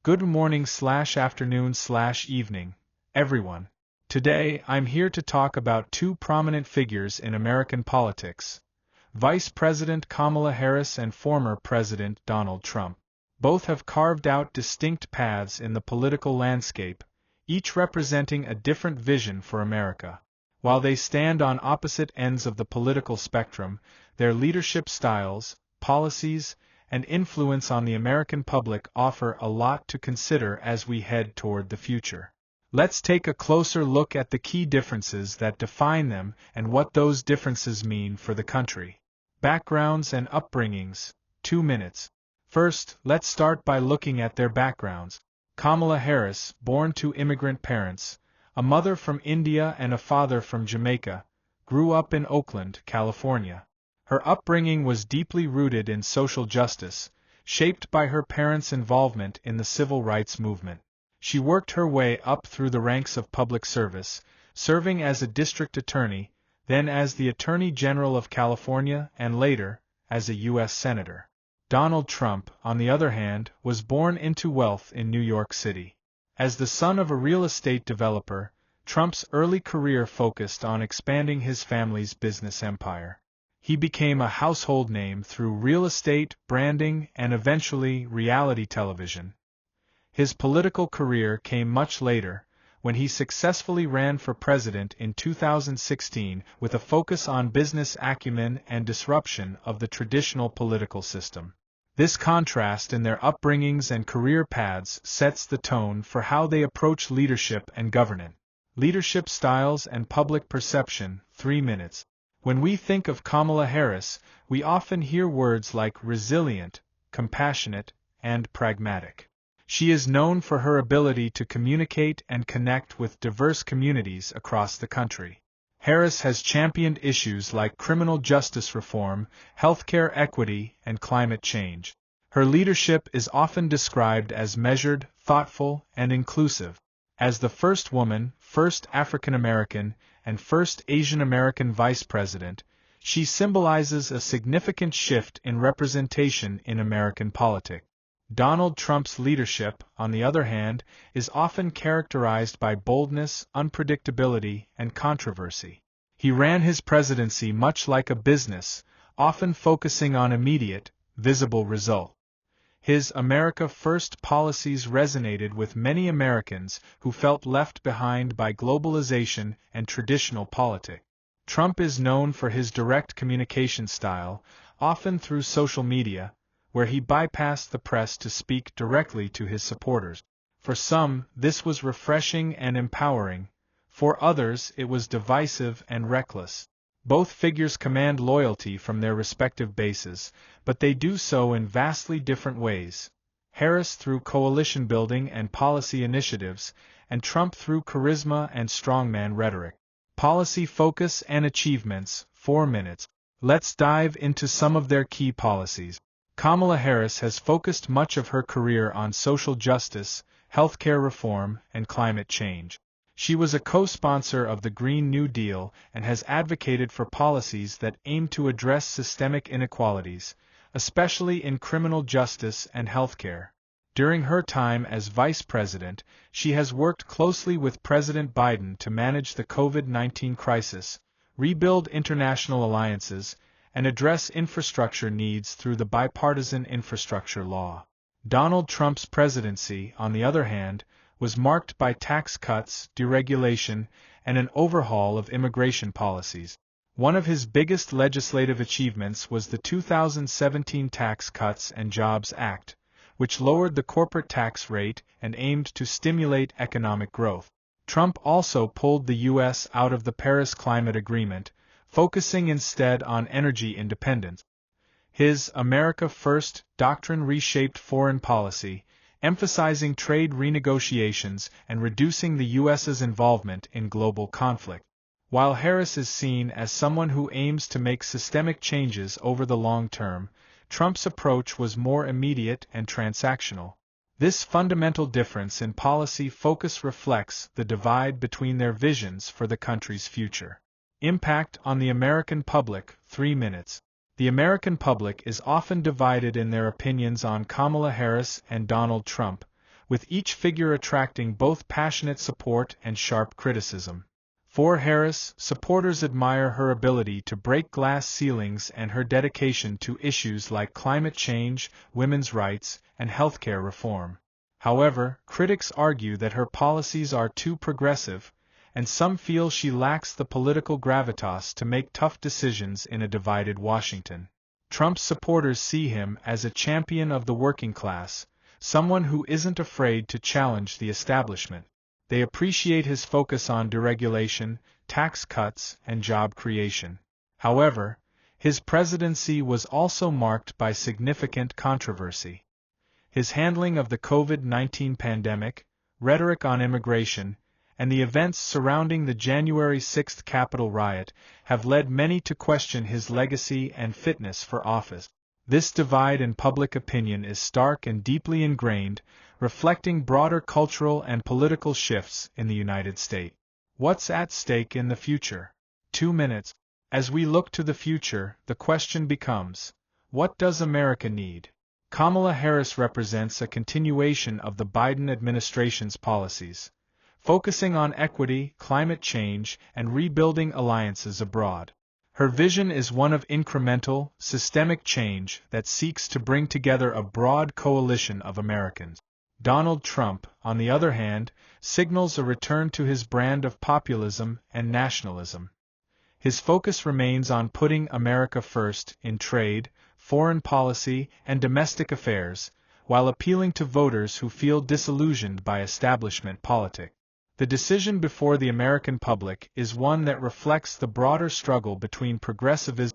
Good morning/afternoon/evening, everyone. Today, I'm here to talk about two prominent figures in American politics, Vice President Kamala Harris and former President Donald Trump. Both have carved out distinct paths in the political landscape, each representing a different vision for America. While they stand on opposite ends of the political spectrum, their leadership styles, policies, and influence on the American public offer a lot to consider as we head toward the future. Let's take a closer look at the key differences that define them and what those differences mean for the country. Backgrounds and upbringings, 2 minutes. First, let's start by looking at their backgrounds. Kamala Harris, born to immigrant parents, a mother from India and a father from Jamaica, grew up in Oakland, California. Her upbringing was deeply rooted in social justice, shaped by her parents' involvement in the civil rights movement. She worked her way up through the ranks of public service, serving as a district attorney, then as the Attorney General of California, and later, as a U.S. Senator. Donald Trump, on the other hand, was born into wealth in New York City. As the son of a real estate developer, Trump's early career focused on expanding his family's business empire. He became a household name through real estate, branding, and eventually reality television. His political career came much later, when he successfully ran for president in 2016 with a focus on business acumen and disruption of the traditional political system. This contrast in their upbringings and career paths sets the tone for how they approach leadership and governance. Leadership styles and public perception, 3 minutes. When we think of Kamala Harris, we often hear words like resilient, compassionate, and pragmatic. She is known for her ability to communicate and connect with diverse communities across the country. Harris has championed issues like criminal justice reform, healthcare equity, and climate change. Her leadership is often described as measured, thoughtful, and inclusive. As the first woman, first African American, and first Asian American vice president, she symbolizes a significant shift in representation in American politics. Donald Trump's leadership, on the other hand, is often characterized by boldness, unpredictability, and controversy. He ran his presidency much like a business, often focusing on immediate, visible results. His America First policies resonated with many Americans who felt left behind by globalization and traditional politics. Trump is known for his direct communication style, often through social media, where he bypassed the press to speak directly to his supporters. For some, this was refreshing and empowering. For others, it was divisive and reckless. Both figures command loyalty from their respective bases, but they do so in vastly different ways. Harris through coalition building and policy initiatives, and Trump through charisma and strongman rhetoric. Policy focus and achievements, 4 minutes. Let's dive into some of their key policies. Kamala Harris has focused much of her career on social justice, healthcare reform, and climate change. She was a co-sponsor of the Green New Deal and has advocated for policies that aim to address systemic inequalities, especially in criminal justice and healthcare. During her time as vice president, she has worked closely with President Biden to manage the COVID-19 crisis, rebuild international alliances, and address infrastructure needs through the bipartisan infrastructure law. Donald Trump's presidency, on the other hand, was marked by tax cuts, deregulation, and an overhaul of immigration policies. One of his biggest legislative achievements was the 2017 Tax Cuts and Jobs Act, which lowered the corporate tax rate and aimed to stimulate economic growth. Trump also pulled the U.S. out of the Paris Climate Agreement, focusing instead on energy independence. His America First doctrine reshaped foreign policy, emphasizing trade renegotiations and reducing the U.S.'s involvement in global conflict. While Harris is seen as someone who aims to make systemic changes over the long term, Trump's approach was more immediate and transactional. This fundamental difference in policy focus reflects the divide between their visions for the country's future. Impact on the American public, 3 minutes. The American public is often divided in their opinions on Kamala Harris and Donald Trump, with each figure attracting both passionate support and sharp criticism. For Harris, supporters admire her ability to break glass ceilings and her dedication to issues like climate change, women's rights, and healthcare reform. However, critics argue that her policies are too progressive, and some feel she lacks the political gravitas to make tough decisions in a divided Washington. Trump's supporters see him as a champion of the working class, someone who isn't afraid to challenge the establishment. They appreciate his focus on deregulation, tax cuts, and job creation. However, his presidency was also marked by significant controversy. His handling of the COVID-19 pandemic, rhetoric on immigration, and the events surrounding the January 6 Capitol riot have led many to question his legacy and fitness for office. This divide in public opinion is stark and deeply ingrained, reflecting broader cultural and political shifts in the United States. What's at stake in the future? 2 minutes. As we look to the future, the question becomes, what does America need? Kamala Harris represents a continuation of the Biden administration's policies, focusing on equity, climate change, and rebuilding alliances abroad. Her vision is one of incremental, systemic change that seeks to bring together a broad coalition of Americans. Donald Trump, on the other hand, signals a return to his brand of populism and nationalism. His focus remains on putting America first in trade, foreign policy, and domestic affairs, while appealing to voters who feel disillusioned by establishment politics. The decision before the American public is one that reflects the broader struggle between progressivism